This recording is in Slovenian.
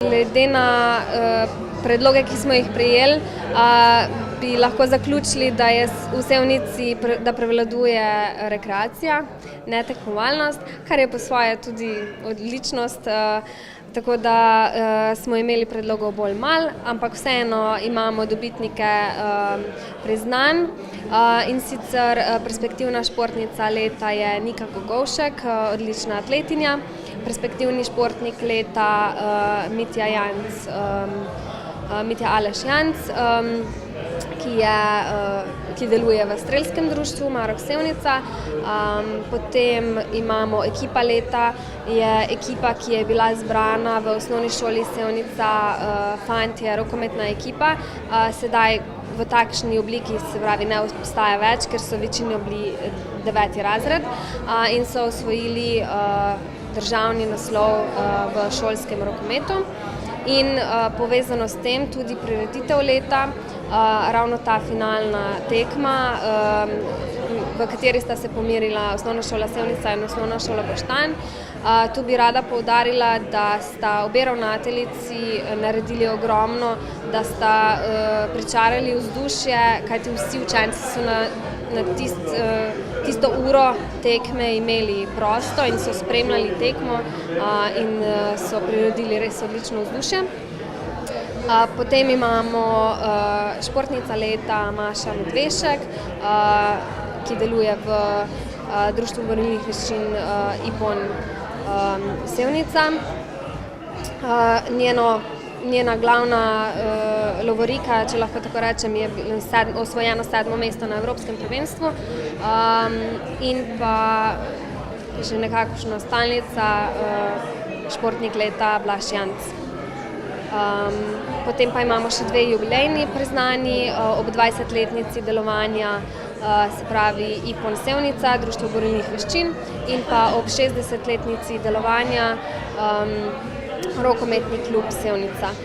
Glede na predloge, ki smo jih prejeli, bi lahko zaključili, da je v Sevnici prevladuje rekreacija, ne tekmovalnost, kar je po svoje tudi odličnost, tako da smo imeli predlogov bolj malo, ampak vseeno imamo dobitnike priznanj, in sicer perspektivna športnica leta je Nika Kogovšek, odlična atletinja, perspektivni športnik leta Mitja Aleš Janc, ki deluje v strelskem društvu Marok Sevnica. Potem imamo ekipa leta, je ekipa, ki je bila zbrana v Osnovni šoli Sevnica, fantje, rokometna ekipa. Sedaj v takšni obliki, se pravi, ne obstaja več, ker so večino bili 9. razred, in so osvojili državni naslov v šolskem rokometu. In povezano s tem tudi prireditev leta, ravno ta finalna tekma, v kateri sta se pomerila Osnovna šola Sevnica in Osnovna šola Boštanj. Tu bi rada poudarila, da sta obe ravnateljici naredili ogromno, da sta pričarali vzdušje, kajti vsi učenci so na tisto uro tekme imeli prosto in so spremljali tekmo in so priredili res odlično vzdušje. Potem imamo športnica leta Maša Medvešek, ki deluje v Društvu borilnih veščin Ipon Sevnica. Njena glavna lovorika, če lahko tako rečem, je osvojeno 7. mesto na evropskem prvenstvu, in pa že nekakšna stalnica, športnik leta Blaž Janc. Potem pa imamo še 2 jubilejni priznanji ob 20-letnici delovanja, se pravi Ipon Sevnica, Društvo borilnih veščin, in pa ob 60-letnici delovanja Rokometni klub Sevnica.